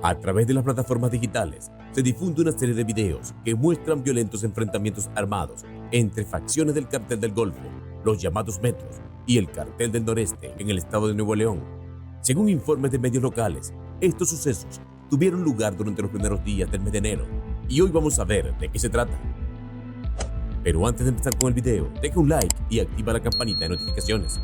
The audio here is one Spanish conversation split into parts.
A través de las plataformas digitales se difunde una serie de videos que muestran violentos enfrentamientos armados entre facciones del Cartel del Golfo, los llamados Metros, y el Cartel del Noreste en el estado de Nuevo León. Según informes de medios locales, estos sucesos tuvieron lugar durante los primeros días del mes de enero, y hoy vamos a ver de qué se trata. Pero antes de empezar con el video, deja un like y activa la campanita de notificaciones.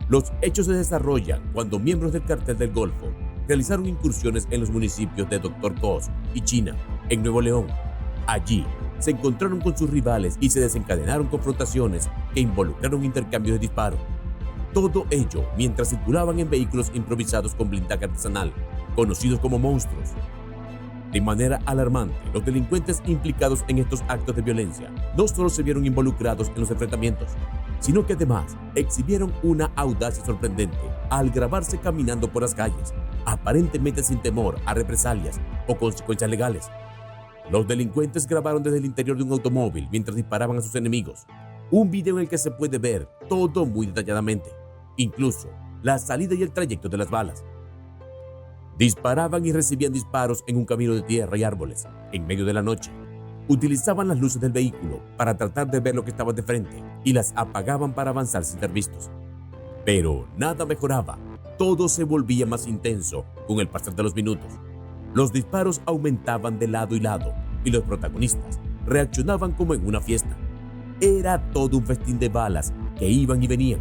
Los hechos se desarrollan cuando miembros del Cartel del Golfo realizaron incursiones en los municipios de Dr. Cos y China, en Nuevo León. Allí se encontraron con sus rivales y se desencadenaron confrontaciones que involucraron intercambios de disparos. Todo ello mientras circulaban en vehículos improvisados con blindaje artesanal, conocidos como monstruos. De manera alarmante, los delincuentes implicados en estos actos de violencia no solo se vieron involucrados en los enfrentamientos, sino que además exhibieron una audacia sorprendente al grabarse caminando por las calles, aparentemente sin temor a represalias o consecuencias legales. Los delincuentes grabaron desde el interior de un automóvil mientras disparaban a sus enemigos. Un video en el que se puede ver todo muy detalladamente, incluso la salida y el trayecto de las balas. Disparaban y recibían disparos en un camino de tierra y árboles, en medio de la noche. Utilizaban las luces del vehículo para tratar de ver lo que estaba de frente y las apagaban para avanzar sin ser vistos. Pero nada mejoraba. Todo se volvía más intenso con el pasar de los minutos. Los disparos aumentaban de lado y lado y los protagonistas reaccionaban como en una fiesta. Era todo un festín de balas que iban y venían.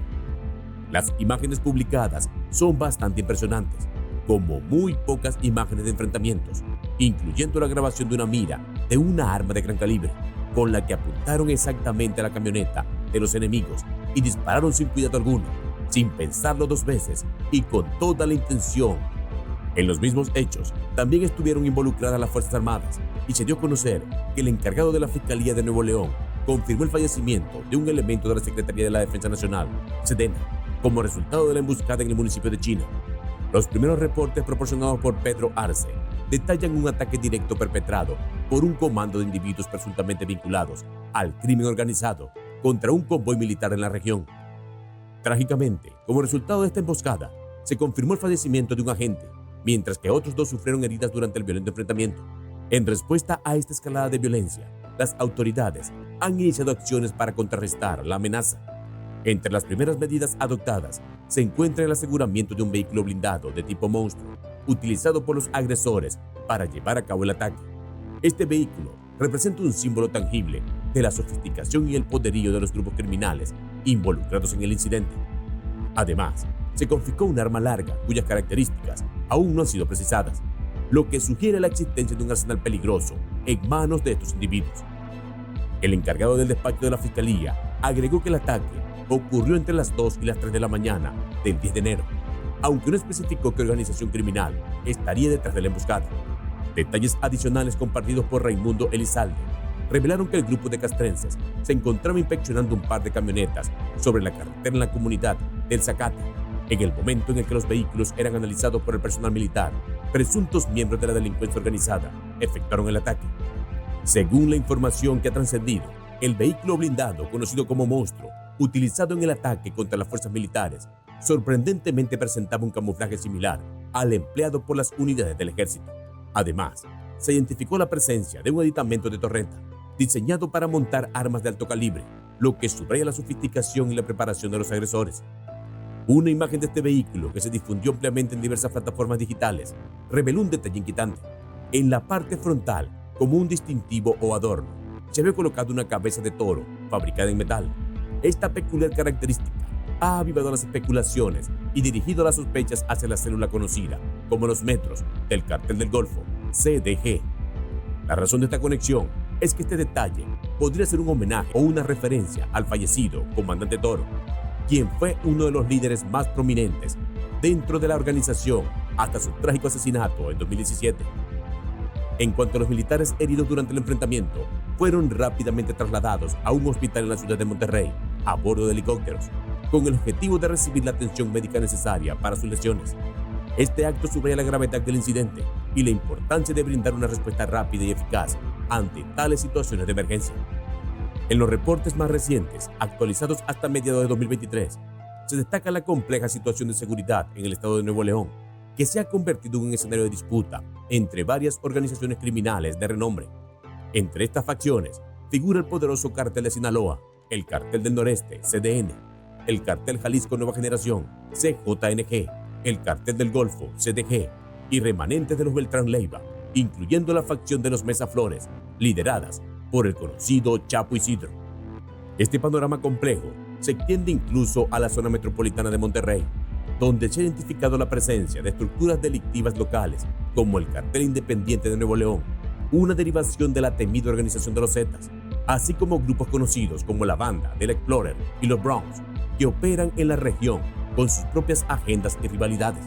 Las imágenes publicadas son bastante impresionantes, como muy pocas imágenes de enfrentamientos, incluyendo la grabación de una mira de una arma de gran calibre, con la que apuntaron exactamente a la camioneta de los enemigos y dispararon sin cuidado alguno, sin pensarlo dos veces y con toda la intención. En los mismos hechos también estuvieron involucradas las Fuerzas Armadas y se dio a conocer que el encargado de la Fiscalía de Nuevo León confirmó el fallecimiento de un elemento de la Secretaría de la Defensa Nacional, SEDENA, como resultado de la emboscada en el municipio de China. Los primeros reportes proporcionados por Pedro Arce detallan un ataque directo perpetrado por un comando de individuos presuntamente vinculados al crimen organizado contra un convoy militar en la región. Trágicamente, como resultado de esta emboscada, se confirmó el fallecimiento de un agente, mientras que otros dos sufrieron heridas durante el violento enfrentamiento. En respuesta a esta escalada de violencia, las autoridades han iniciado acciones para contrarrestar la amenaza. Entre las primeras medidas adoptadas se encuentra el aseguramiento de un vehículo blindado de tipo monstruo, utilizado por los agresores para llevar a cabo el ataque. Este vehículo representa un símbolo tangible de la sofisticación y el poderío de los grupos criminales involucrados en el incidente. Además, se confiscó un arma larga cuyas características aún no han sido precisadas, lo que sugiere la existencia de un arsenal peligroso en manos de estos individuos. El encargado del despacho de la Fiscalía agregó que el ataque ocurrió entre las 2 y las 3 de la mañana del 10 de enero, aunque no especificó qué organización criminal estaría detrás de la emboscada. Detalles adicionales compartidos por Raimundo Elizalde revelaron que el grupo de castrenses se encontraba inspeccionando un par de camionetas sobre la carretera en la comunidad del Zacate, en el momento en el que los vehículos eran analizados por el personal militar. Presuntos miembros de la delincuencia organizada efectuaron el ataque. Según la información que ha trascendido, el vehículo blindado, conocido como Monstruo, utilizado en el ataque contra las fuerzas militares, sorprendentemente presentaba un camuflaje similar al empleado por las unidades del ejército. Además, se identificó la presencia de un aditamento de torreta, diseñado para montar armas de alto calibre, lo que subraya la sofisticación y la preparación de los agresores. Una imagen de este vehículo, que se difundió ampliamente en diversas plataformas digitales, reveló un detalle inquietante. En la parte frontal, como un distintivo o adorno, se había colocado una cabeza de toro fabricada en metal. Esta peculiar característica ha avivado las especulaciones y dirigido las sospechas hacia la célula conocida como los Metros del Cartel del Golfo, CDG. La razón de esta conexión es que este detalle podría ser un homenaje o una referencia al fallecido comandante Toro, quien fue uno de los líderes más prominentes dentro de la organización hasta su trágico asesinato en 2017. En cuanto a los militares heridos durante el enfrentamiento, fueron rápidamente trasladados a un hospital en la ciudad de Monterrey a bordo de helicópteros, con el objetivo de recibir la atención médica necesaria para sus lesiones. Este acto subraya la gravedad del incidente y la importancia de brindar una respuesta rápida y eficaz ante tales situaciones de emergencia. En los reportes más recientes, actualizados hasta mediados de 2023, se destaca la compleja situación de seguridad en el estado de Nuevo León, que se ha convertido en un escenario de disputa entre varias organizaciones criminales de renombre. Entre estas facciones figura el poderoso Cartel de Sinaloa, el Cartel del Noreste, CDN, el Cartel Jalisco Nueva Generación, CJNG, el Cartel del Golfo, CDG, y remanentes de los Beltrán Leiva, incluyendo la facción de los Mesa Flores, lideradas por el conocido Chapo Isidro. Este panorama complejo se extiende incluso a la zona metropolitana de Monterrey, donde se ha identificado la presencia de estructuras delictivas locales como el Cartel Independiente de Nuevo León, una derivación de la temida Organización de los Zetas, así como grupos conocidos como la Banda del Explorer y los Browns, que operan en la región con sus propias agendas y rivalidades.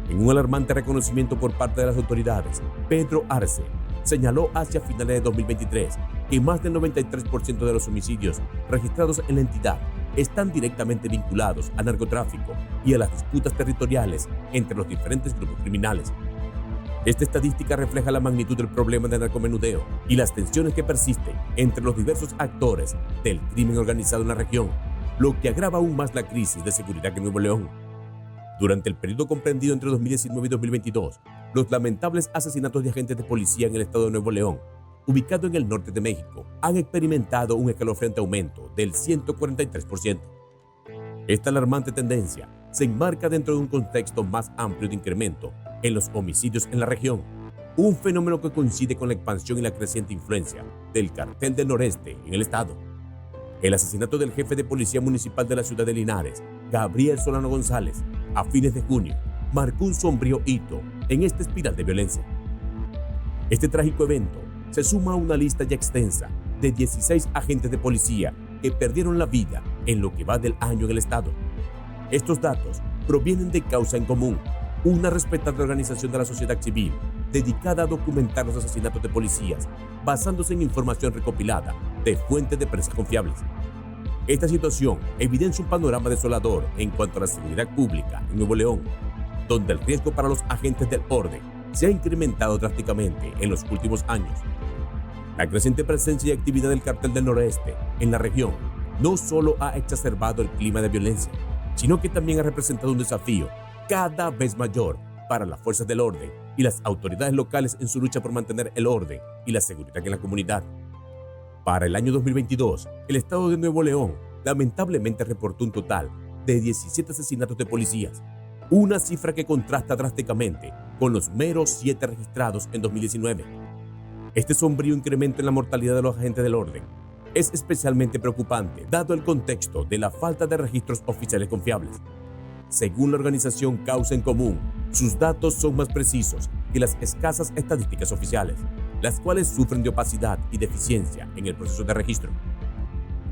En un alarmante reconocimiento por parte de las autoridades, Pedro Arce señaló hacia finales de 2023 que más del 93% de los homicidios registrados en la entidad están directamente vinculados al narcotráfico y a las disputas territoriales entre los diferentes grupos criminales. Esta estadística refleja la magnitud del problema del narcomenudeo y las tensiones que persisten entre los diversos actores del crimen organizado en la región, lo que agrava aún más la crisis de seguridad en Nuevo León. Durante el periodo comprendido entre 2019 y 2022, los lamentables asesinatos de agentes de policía en el estado de Nuevo León, ubicado en el norte de México, han experimentado un escalofriante aumento del 143%. Esta alarmante tendencia se enmarca dentro de un contexto más amplio de incremento en los homicidios en la región, un fenómeno que coincide con la expansión y la creciente influencia del Cartel del Noreste en el estado. El asesinato del jefe de policía municipal de la ciudad de Linares, Gabriel Solano González, a fines de junio, marcó un sombrío hito en esta espiral de violencia. Este trágico evento se suma a una lista ya extensa de 16 agentes de policía que perdieron la vida en lo que va del año en el estado. Estos datos provienen de Causa en Común, una respetada organización de la sociedad civil dedicada a documentar los asesinatos de policías basándose en información recopilada de fuentes de prensa confiables. Esta situación evidencia un panorama desolador en cuanto a la seguridad pública en Nuevo León, donde el riesgo para los agentes del orden se ha incrementado drásticamente en los últimos años. La creciente presencia y actividad del Cartel del Noreste en la región no solo ha exacerbado el clima de violencia, sino que también ha representado un desafío cada vez mayor para las fuerzas del orden y las autoridades locales en su lucha por mantener el orden y la seguridad en la comunidad. Para el año 2022, el estado de Nuevo León lamentablemente reportó un total de 17 asesinatos de policías, una cifra que contrasta drásticamente con los meros 7 registrados en 2019. Este sombrío incremento en la mortalidad de los agentes del orden es especialmente preocupante dado el contexto de la falta de registros oficiales confiables. Según la organización Causa en Común, sus datos son más precisos que las escasas estadísticas oficiales, las cuales sufren de opacidad y deficiencia en el proceso de registro.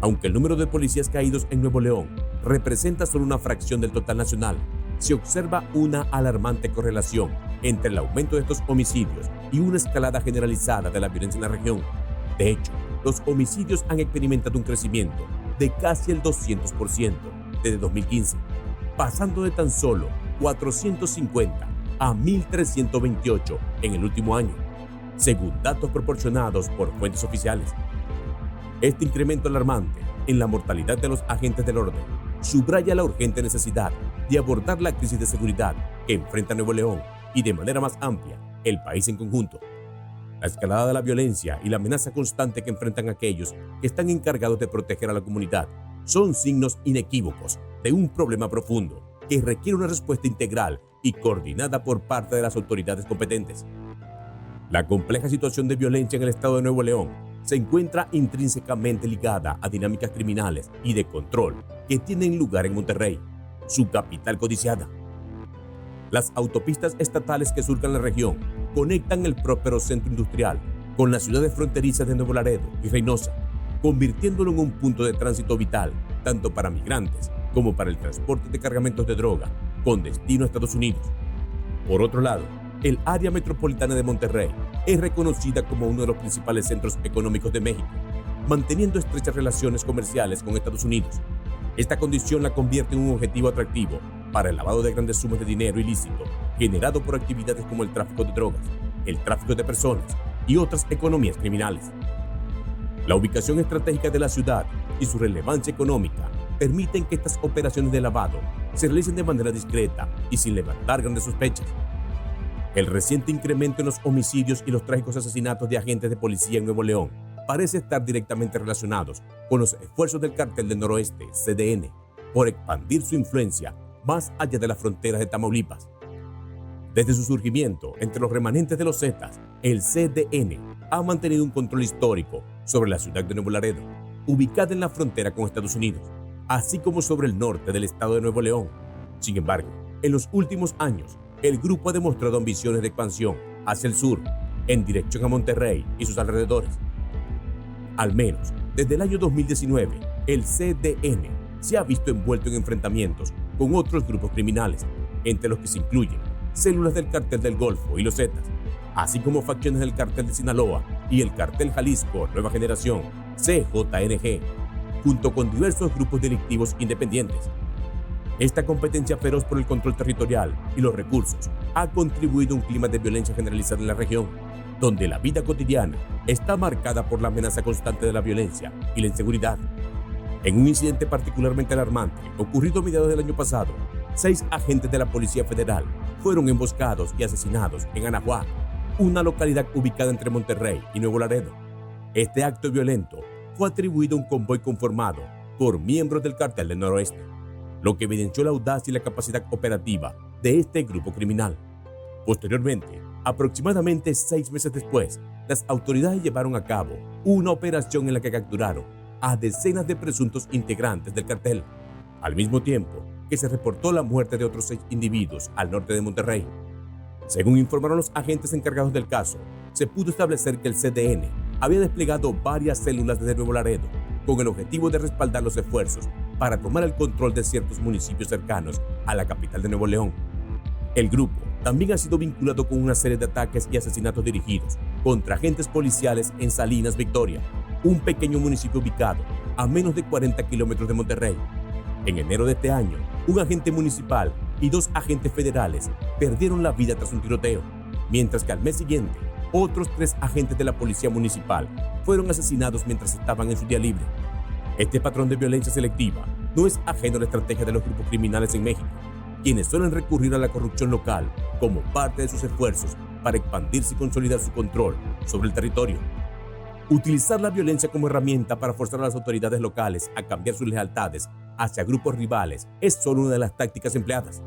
Aunque el número de policías caídos en Nuevo León representa solo una fracción del total nacional, se observa una alarmante correlación entre el aumento de estos homicidios y una escalada generalizada de la violencia en la región. De hecho, los homicidios han experimentado un crecimiento de casi el 200% desde 2015, pasando de tan solo 450 a 1.328 en el último año, según datos proporcionados por fuentes oficiales. Este incremento alarmante en la mortalidad de los agentes del orden subraya la urgente necesidad de abordar la crisis de seguridad que enfrenta Nuevo León y de manera más amplia el país en conjunto. La escalada de la violencia y la amenaza constante que enfrentan aquellos que están encargados de proteger a la comunidad son signos inequívocos de un problema profundo que requiere una respuesta integral y coordinada por parte de las autoridades competentes. La compleja situación de violencia en el estado de Nuevo León se encuentra intrínsecamente ligada a dinámicas criminales y de control que tienen lugar en Monterrey, su capital codiciada. Las autopistas estatales que surcan la región conectan el próspero centro industrial con las ciudades fronterizas de Nuevo Laredo y Reynosa, convirtiéndolo en un punto de tránsito vital tanto para migrantes como para el transporte de cargamentos de droga con destino a Estados Unidos. Por otro lado, el área metropolitana de Monterrey es reconocida como uno de los principales centros económicos de México, manteniendo estrechas relaciones comerciales con Estados Unidos. Esta condición la convierte en un objetivo atractivo para el lavado de grandes sumas de dinero ilícito generado por actividades como el tráfico de drogas, el tráfico de personas y otras economías criminales. La ubicación estratégica de la ciudad y su relevancia económica permiten que estas operaciones de lavado se realicen de manera discreta y sin levantar grandes sospechas. El reciente incremento en los homicidios y los trágicos asesinatos de agentes de policía en Nuevo León parece estar directamente relacionados con los esfuerzos del Cartel del Noroeste, CDN, por expandir su influencia más allá de las fronteras de Tamaulipas. Desde su surgimiento entre los remanentes de los Zetas, el CDN ha mantenido un control histórico sobre la ciudad de Nuevo Laredo, ubicada en la frontera con Estados Unidos, así como sobre el norte del estado de Nuevo León. Sin embargo, en los últimos años, el grupo ha demostrado ambiciones de expansión hacia el sur, en dirección a Monterrey y sus alrededores. Al menos, desde el año 2019, el CDN se ha visto envuelto en enfrentamientos con otros grupos criminales, entre los que se incluyen células del Cartel del Golfo y los Zetas, así como facciones del Cartel de Sinaloa y el Cartel Jalisco Nueva Generación, CJNG, junto con diversos grupos delictivos independientes. Esta competencia feroz por el control territorial y los recursos ha contribuido a un clima de violencia generalizada en la región, donde la vida cotidiana está marcada por la amenaza constante de la violencia y la inseguridad. En un incidente particularmente alarmante, ocurrido a mediados del año pasado, 6 agentes de la Policía Federal fueron emboscados y asesinados en Anahuac, una localidad ubicada entre Monterrey y Nuevo Laredo. Este acto violento fue atribuido a un convoy conformado por miembros del Cartel del Noroeste, lo que evidenció la audacia y la capacidad operativa de este grupo criminal. Posteriormente, aproximadamente 6 meses después, las autoridades llevaron a cabo una operación en la que capturaron a decenas de presuntos integrantes del cartel, al mismo tiempo que se reportó la muerte de otros 6 individuos al norte de Monterrey. Según informaron los agentes encargados del caso, se pudo establecer que el CDN había desplegado varias células desde Nuevo Laredo con el objetivo de respaldar los esfuerzos para tomar el control de ciertos municipios cercanos a la capital de Nuevo León. El grupo también ha sido vinculado con una serie de ataques y asesinatos dirigidos contra agentes policiales en Salinas, Victoria, un pequeño municipio ubicado a menos de 40 kilómetros de Monterrey. En enero de este año, un agente municipal y 2 agentes federales perdieron la vida tras un tiroteo, mientras que al mes siguiente, otros 3 agentes de la policía municipal fueron asesinados mientras estaban en su día libre. Este patrón de violencia selectiva no es ajeno a la estrategia de los grupos criminales en México, quienes suelen recurrir a la corrupción local como parte de sus esfuerzos para expandirse y consolidar su control sobre el territorio. Utilizar la violencia como herramienta para forzar a las autoridades locales a cambiar sus lealtades hacia grupos rivales es solo una de las tácticas empleadas.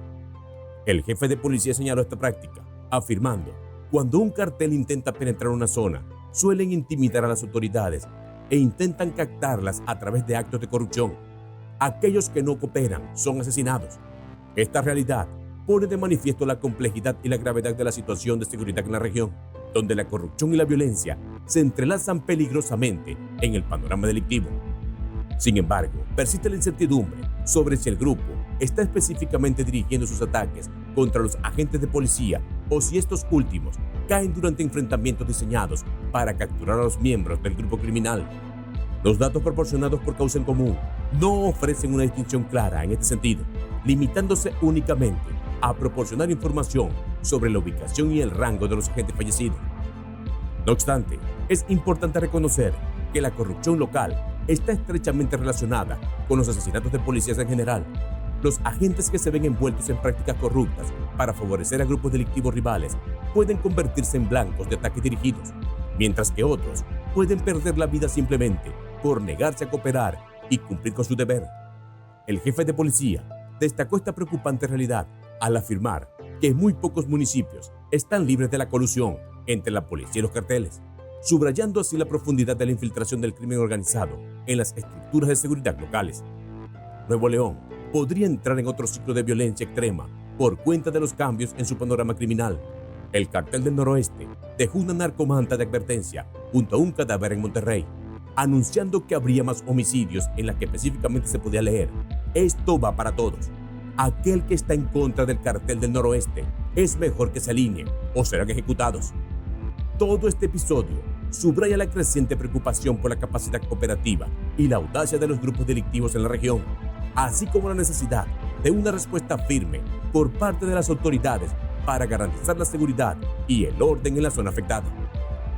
El jefe de policía señaló esta práctica, afirmando: cuando un cartel intenta penetrar una zona, suelen intimidar a las autoridades e intentan captarlas a través de actos de corrupción. Aquellos que no cooperan son asesinados. Esta realidad pone de manifiesto la complejidad y la gravedad de la situación de seguridad en la región, donde la corrupción y la violencia se entrelazan peligrosamente en el panorama delictivo. Sin embargo, persiste la incertidumbre sobre si el grupo está específicamente dirigiendo sus ataques contra los agentes de policía o si estos últimos caen durante enfrentamientos diseñados para capturar a los miembros del grupo criminal. Los datos proporcionados por Causa en Común no ofrecen una distinción clara en este sentido, limitándose únicamente a proporcionar información sobre la ubicación y el rango de los agentes fallecidos. No obstante, es importante reconocer que la corrupción local está estrechamente relacionada con los asesinatos de policías en general. Los agentes que se ven envueltos en prácticas corruptas para favorecer a grupos delictivos rivales pueden convertirse en blancos de ataques dirigidos, mientras que otros pueden perder la vida simplemente por negarse a cooperar y cumplir con su deber. El jefe de policía destacó esta preocupante realidad al afirmar que muy pocos municipios están libres de la colusión entre la policía y los carteles, subrayando así la profundidad de la infiltración del crimen organizado en las estructuras de seguridad locales. Nuevo León podría entrar en otro ciclo de violencia extrema por cuenta de los cambios en su panorama criminal. El Cartel del Noroeste dejó una narcomanta de advertencia junto a un cadáver en Monterrey, anunciando que habría más homicidios en la que específicamente se podía leer: esto va para todos. Aquel que está en contra del Cartel del Noroeste es mejor que se alinee o serán ejecutados. Todo este episodio subraya la creciente preocupación por la capacidad operativa y la audacia de los grupos delictivos en la región, así como la necesidad de una respuesta firme por parte de las autoridades para garantizar la seguridad y el orden en la zona afectada.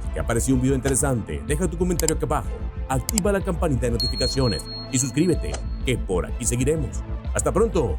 Si te ha parecido un video interesante, deja tu comentario aquí abajo, activa la campanita de notificaciones y suscríbete, que por aquí seguiremos. ¡Hasta pronto!